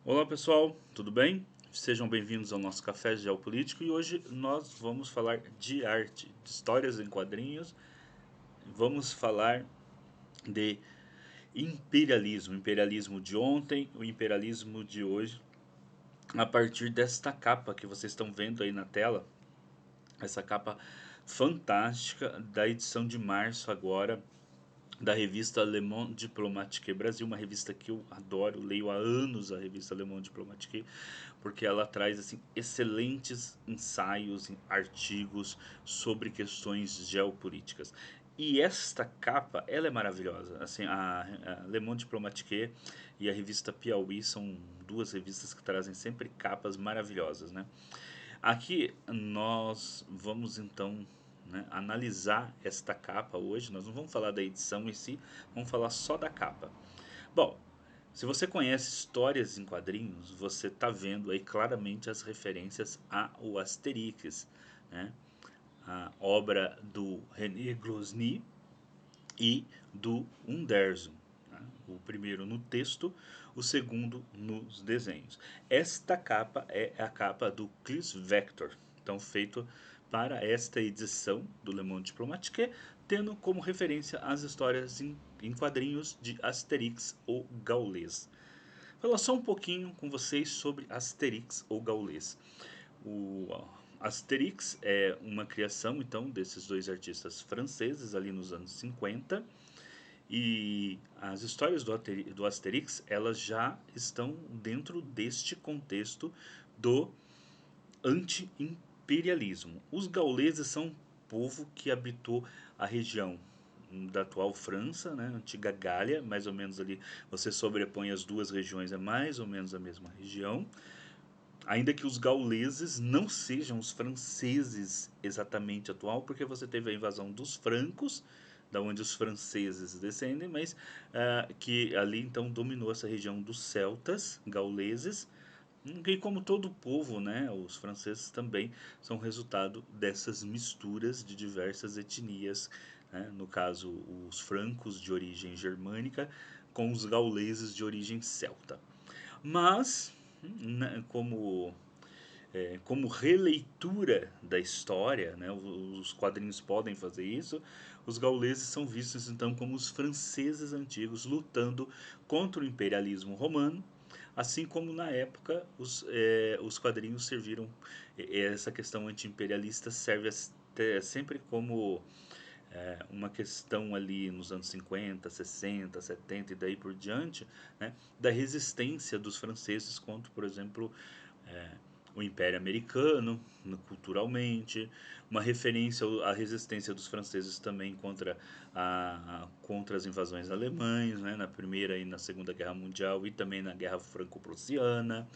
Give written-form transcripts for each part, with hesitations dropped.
Olá pessoal, tudo bem? Sejam bem-vindos ao nosso Café Geopolítico e hoje nós vamos falar de arte, de histórias em quadrinhos, vamos falar de imperialismo, imperialismo de ontem, o imperialismo de hoje, a partir desta capa que vocês estão vendo aí na tela, essa capa fantástica da edição de março agora da revista Le Monde Diplomatique Brasil, uma revista que eu adoro, leio há anos a revista Le Monde Diplomatique, porque ela traz assim excelentes ensaios, artigos sobre questões geopolíticas. E esta capa, ela é maravilhosa. Assim, a Le Monde Diplomatique e a revista Piauí são duas revistas que trazem sempre capas maravilhosas, né? Aqui nós vamos então, né, analisar esta capa hoje. Nós não vamos falar da edição em si, vamos falar só da capa. Bom, se você conhece histórias em quadrinhos, você está vendo aí claramente as referências ao Asterix, né? A obra do René Goscinny e do Uderzo, né? O primeiro no texto, o segundo nos desenhos. Esta capa é a capa do Chris Vector, então feito para esta edição do Le Monde Diplomatique, tendo como referência as histórias em quadrinhos de Asterix ou Gaules. Vou falar só um pouquinho com vocês sobre Asterix ou Gaules. O Asterix é uma criação então desses dois artistas franceses ali nos anos 50 e as histórias do Asterix elas já estão dentro deste contexto do anti-imperialismo. Os gauleses são um povo que habitou a região da atual França, né, antiga Gália, mais ou menos ali você sobrepõe as duas regiões, é mais ou menos a mesma região. Ainda que os gauleses não sejam os franceses exatamente atual, porque você teve a invasão dos francos, da onde os franceses descendem, mas que ali então dominou essa região dos celtas, gauleses, e como todo povo, né, os franceses também são resultado dessas misturas de diversas etnias, né, no caso os francos de origem germânica com os gauleses de origem celta. Mas, né, como releitura da história, né, os quadrinhos podem fazer isso, os gauleses são vistos então como os franceses antigos lutando contra o imperialismo romano, assim como na época os quadrinhos serviram, essa questão anti-imperialista serve sempre como uma questão ali nos anos 50, 60, 70 e daí por diante, né, da resistência dos franceses contra, por exemplo, é, o Império Americano, culturalmente, uma referência à resistência dos franceses também contra as invasões alemães, né, na Primeira e na Segunda Guerra Mundial e também na Guerra Franco-Prussiana,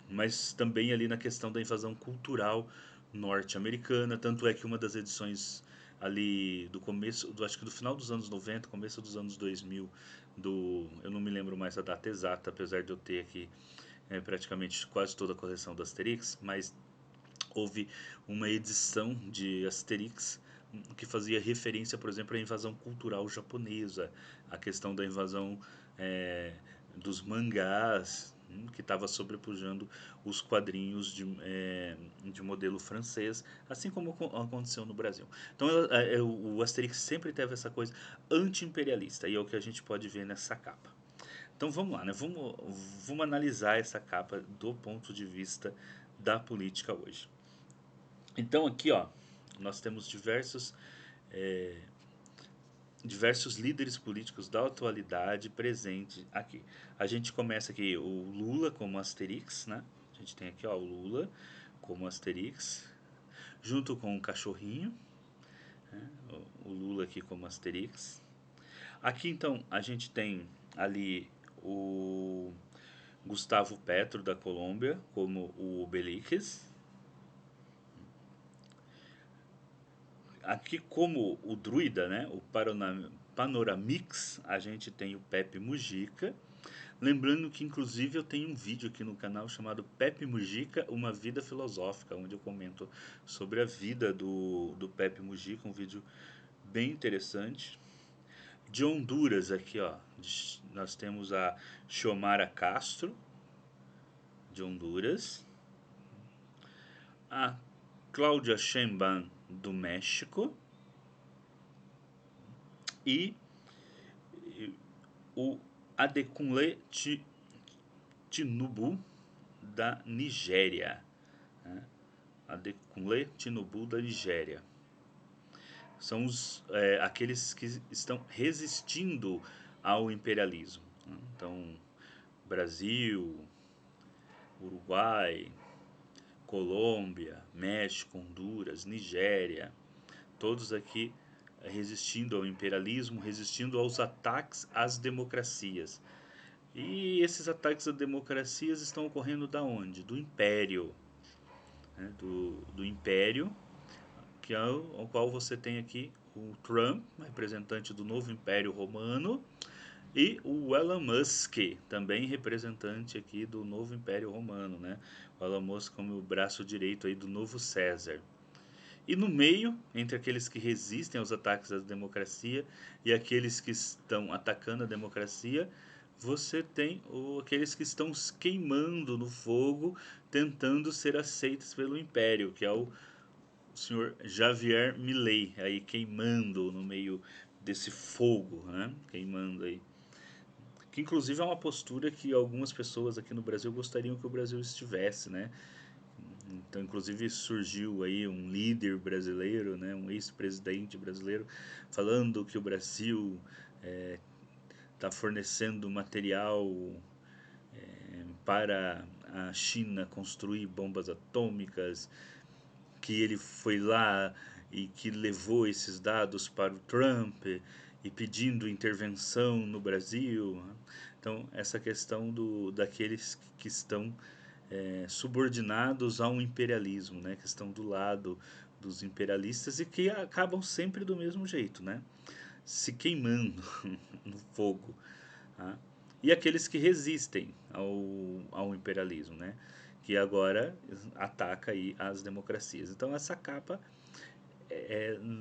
mas também ali na questão da invasão cultural norte-americana, tanto é que uma das edições ali do começo, acho que do final dos anos 90, começo dos anos 2000, eu não me lembro mais a data exata, apesar de eu ter aqui praticamente quase toda a coleção do Asterix, mas houve uma edição de Asterix que fazia referência, por exemplo, à invasão cultural japonesa, a questão da invasão dos mangás, que estava sobrepujando os quadrinhos de modelo francês, assim como aconteceu no Brasil. Então o Asterix sempre teve essa coisa anti-imperialista, e é o que a gente pode ver nessa capa. Então vamos lá, né? Vamos analisar essa capa do ponto de vista da política hoje. Então aqui, ó, nós temos diversos líderes políticos da atualidade presentes aqui. A gente começa aqui o Lula como Asterix, né? A gente tem aqui, ó, o Lula como Asterix, junto com o cachorrinho, né? O Lula aqui como Asterix. Aqui então a gente tem ali o Gustavo Petro da Colômbia como o Obelix. Aqui como o druida, né, o Panoramix, a gente tem o Pepe Mujica. Lembrando que inclusive eu tenho um vídeo aqui no canal chamado Pepe Mujica, uma vida filosófica, onde eu comento sobre a vida do Pepe Mujica, um vídeo bem interessante. De Honduras aqui, ó, nós temos a Xiomara Castro, de Honduras, a Claudia Sheinbaum do México e o Adekunle Tinubu da Nigéria. Né? Adekunle Tinubu da Nigéria. São aqueles que estão resistindo ao imperialismo. Né? Então, Brasil, Uruguai, Colômbia, México, Honduras, Nigéria, todos aqui resistindo ao imperialismo, resistindo aos ataques às democracias. E esses ataques às democracias estão ocorrendo da onde? Do Império. Né? Do Império, que é ao qual você tem aqui o Trump, representante do novo Império Romano, e o Elon Musk, também representante aqui do novo Império Romano, né? O Elon Musk como o braço direito aí do novo César. E no meio, entre aqueles que resistem aos ataques à democracia e aqueles que estão atacando a democracia, você tem aqueles que estão queimando no fogo, tentando ser aceitos pelo Império, que é o senhor Javier Milei, aí queimando no meio desse fogo, né? Queimando aí. Que inclusive é uma postura que algumas pessoas aqui no Brasil gostariam que o Brasil estivesse, né? Então, inclusive surgiu aí um líder brasileiro, né, um ex-presidente brasileiro, falando que o Brasil está fornecendo material para a China construir bombas atômicas, que ele foi lá e que levou esses dados para o Trump e pedindo intervenção no Brasil. Então, essa questão daqueles que estão subordinados a um imperialismo, né, que estão do lado dos imperialistas e que acabam sempre do mesmo jeito, né, se queimando no fogo. Tá? E aqueles que resistem ao imperialismo, né, que agora ataca aí as democracias. Então essa capa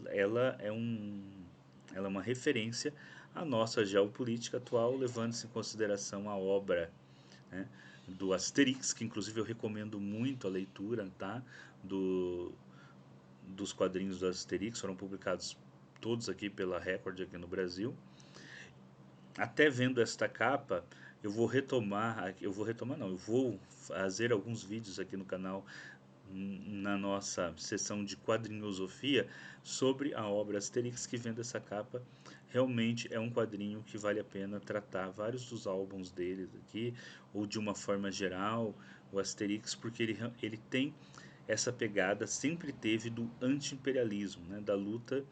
ela é uma referência à nossa geopolítica atual, levando-se em consideração a obra, né, do Asterix, que inclusive eu recomendo muito a leitura, tá, dos quadrinhos do Asterix, foram publicados todos aqui pela Record aqui no Brasil. Até vendo esta capa, eu vou fazer alguns vídeos aqui no canal, na nossa sessão de quadrinhosofia, sobre a obra Asterix, que vendo essa capa, realmente é um quadrinho que vale a pena tratar vários dos álbuns deles aqui, ou de uma forma geral, o Asterix, porque ele tem essa pegada, sempre teve, do anti-imperialismo, né, da luta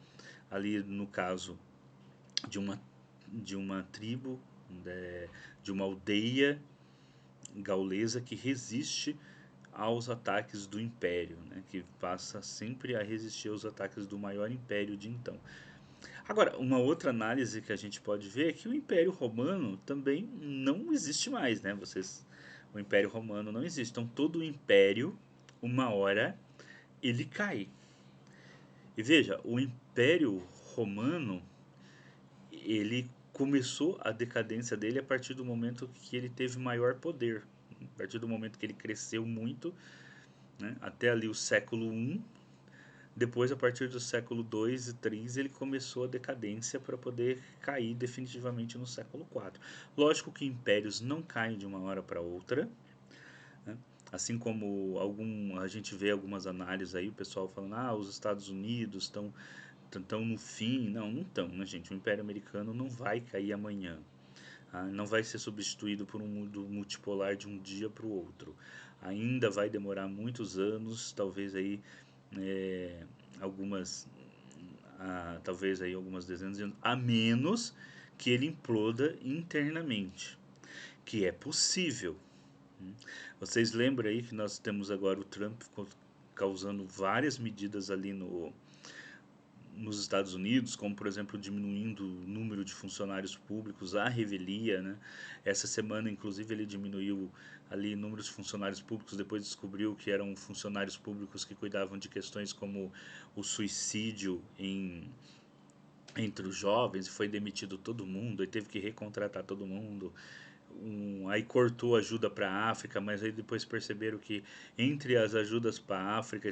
ali, no caso, de uma tribo, de uma aldeia gaulesa que resiste aos ataques do império, né, que passa sempre a resistir aos ataques do maior império de então. Agora, uma outra análise que a gente pode ver é que o Império Romano também não existe mais, né? O Império Romano não existe. Então, todo o império, uma hora, ele cai. E veja, o Império Romano, ele começou a decadência dele a partir do momento que ele teve maior poder. A partir do momento que ele cresceu muito, né, até ali o século I. Depois, a partir do século II e III, ele começou a decadência para poder cair definitivamente no século IV. Lógico que impérios não caem de uma hora para outra, né? Assim como a gente vê algumas análises aí, o pessoal falando, os Estados Unidos estão no fim. Não estão, né, gente? O Império Americano não vai cair amanhã. Não vai ser substituído por um mundo multipolar de um dia para o outro. Ainda vai demorar muitos anos, talvez aí algumas talvez aí algumas dezenas de anos, a menos que ele imploda internamente, que é possível. Vocês lembram aí que nós temos agora o Trump causando várias medidas ali nos Estados Unidos, como por exemplo diminuindo o número de funcionários públicos à revelia, né? Essa semana, inclusive, ele diminuiu ali números de funcionários públicos, depois descobriu que eram funcionários públicos que cuidavam de questões como o suicídio entre os jovens, e foi demitido todo mundo, e teve que recontratar todo mundo. aí cortou ajuda para a África, mas aí depois perceberam que entre as ajudas para a África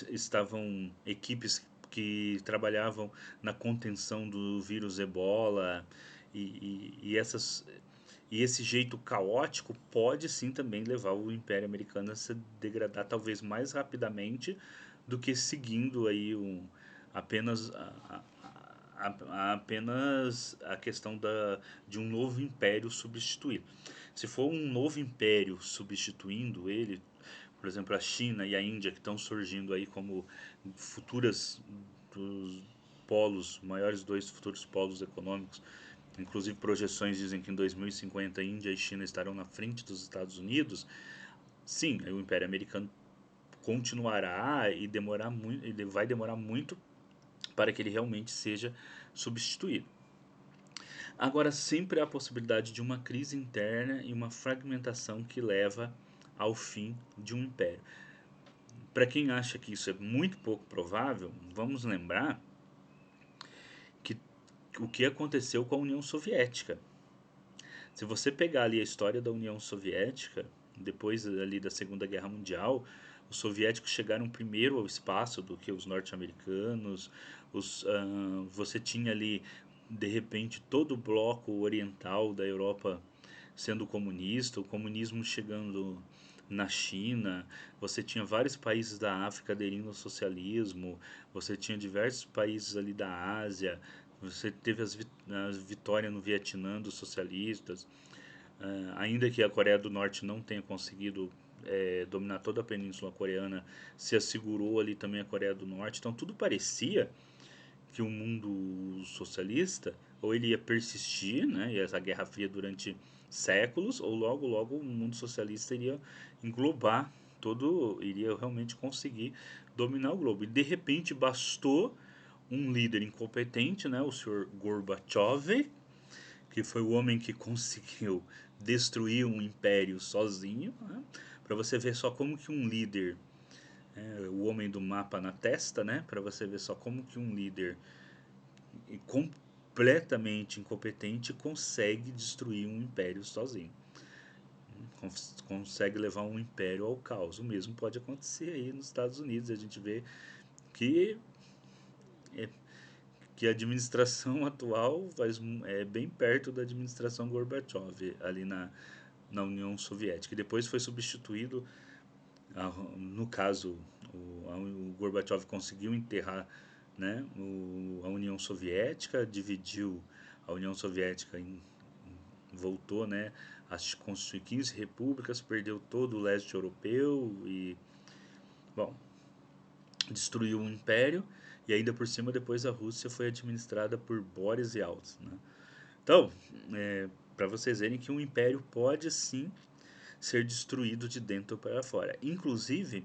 estavam equipes que trabalhavam na contenção do vírus Ebola e esse jeito caótico pode sim também levar o Império Americano a se degradar talvez mais rapidamente do que seguindo aí apenas apenas a questão de um novo império substituir. Se for um novo império substituindo ele, por exemplo, a China e a Índia que estão surgindo aí como futuras dos polos, maiores dois futuros polos econômicos, inclusive projeções dizem que em 2050 a Índia e a China estarão na frente dos Estados Unidos. Sim, o Império Americano continuará e demorar muito, ele vai demorar muito para que ele realmente seja substituído. Agora, sempre há a possibilidade de uma crise interna e uma fragmentação que leva ao fim de um império. Para quem acha que isso é muito pouco provável, vamos lembrar que o que aconteceu com a União Soviética. Se você pegar ali a história da União Soviética, depois ali da Segunda Guerra Mundial, os soviéticos chegaram primeiro ao espaço do que os norte-americanos. Você tinha ali, de repente, todo o bloco oriental da Europa sendo comunista, o comunismo chegando na China, você tinha vários países da África aderindo ao socialismo, você tinha diversos países ali da Ásia, você teve a vitória no Vietnã dos socialistas, ainda que a Coreia do Norte não tenha conseguido dominar toda a Península Coreana, se assegurou ali também a Coreia do Norte, então tudo parecia que o mundo socialista ou ele ia persistir, né, e essa Guerra Fria durante séculos, ou logo logo o mundo socialista iria englobar todo, iria realmente conseguir dominar o globo. E de repente bastou um líder incompetente, né, o senhor Gorbachev, que foi o homem que conseguiu destruir um império sozinho, né, para você ver só como que um líder, o homem do mapa na testa, né, para você ver só como que um líder completamente incompetente consegue destruir um império sozinho. Consegue levar um império ao caos. O mesmo pode acontecer aí nos Estados Unidos. A gente vê que, é, que a administração atual é bem perto da administração Gorbachev ali na União Soviética. E depois foi substituído, no caso, o Gorbachev conseguiu enterrar, né, a União Soviética, dividiu a União Soviética voltou, né, a constituir 15 repúblicas, perdeu todo o leste europeu e, bom, destruiu o império e ainda por cima depois a Rússia foi administrada por Boris Yeltsin, né? Então, para vocês verem que um império pode sim ser destruído de dentro para fora. Inclusive,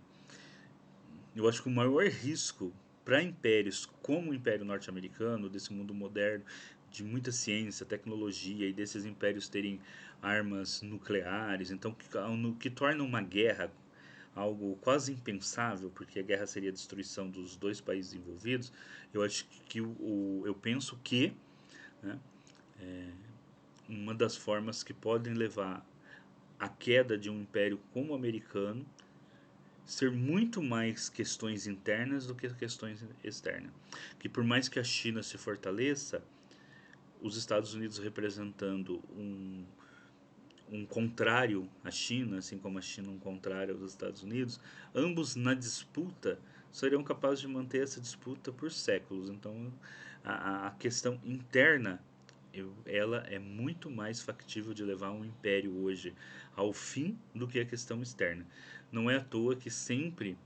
eu acho que o maior risco para impérios como o Império Norte-Americano, desse mundo moderno, de muita ciência, tecnologia e desses impérios terem armas nucleares, então que torna uma guerra algo quase impensável, porque a guerra seria a destruição dos dois países envolvidos. Eu acho que eu penso que, né, uma das formas que podem levar à queda de um império como o americano ser muito mais questões internas do que questões externas. Que por mais que a China se fortaleça, os Estados Unidos representando um contrário à China, assim como a China um contrário aos Estados Unidos, ambos na disputa seriam capazes de manter essa disputa por séculos. Então, a questão interna ela é muito mais factível de levar um império hoje ao fim do que a questão externa. Não é à toa que sempre,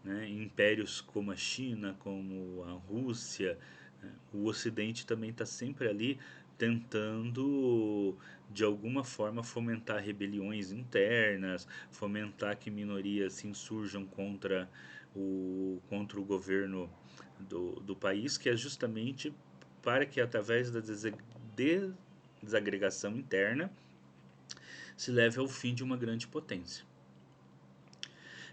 né, impérios como a China, como a Rússia, né, o Ocidente também está sempre ali tentando de alguma forma fomentar rebeliões internas, fomentar que minorias se insurjam contra o governo do país, que é justamente para que através da desagregação interna se leve ao fim de uma grande potência.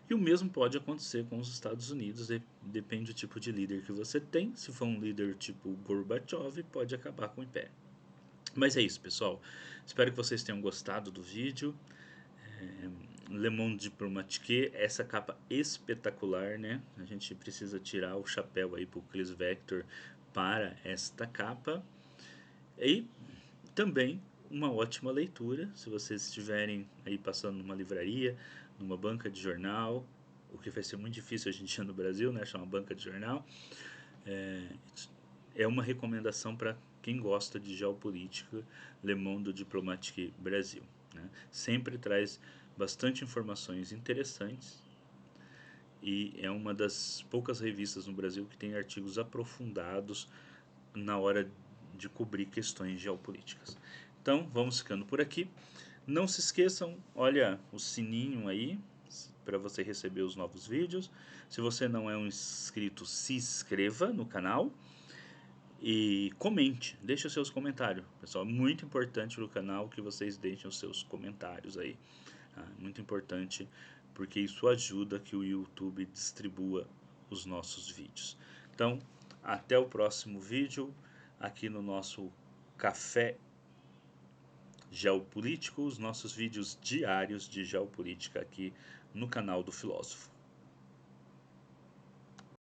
E o mesmo pode acontecer com os Estados Unidos, depende do tipo de líder que você tem. Se for um líder tipo Gorbachev, pode acabar com o império. Mas é isso, pessoal. Espero que vocês tenham gostado do vídeo. Le Monde Diplomatique, essa capa espetacular, né? A gente precisa tirar o chapéu aí pro Chris Vector para esta capa. E também uma ótima leitura, se vocês estiverem aí passando numa livraria, numa banca de jornal, o que vai ser muito difícil hoje em dia no Brasil, né? Achar uma banca de jornal. É uma recomendação para quem gosta de geopolítica, Le Monde Diplomatique Brasil, né? Sempre traz bastante informações interessantes e é uma das poucas revistas no Brasil que tem artigos aprofundados na hora de cobrir questões geopolíticas. Então, vamos ficando por aqui. Não se esqueçam, olha o sininho aí para você receber os novos vídeos. Se você não é um inscrito, se inscreva no canal e comente, deixe os seus comentários. Pessoal, é muito importante no canal que vocês deixem os seus comentários aí. Muito importante porque isso ajuda que o YouTube distribua os nossos vídeos. Então, até o próximo vídeo aqui no nosso Café Geopolítico, os nossos vídeos diários de geopolítica aqui no canal do Filósofo.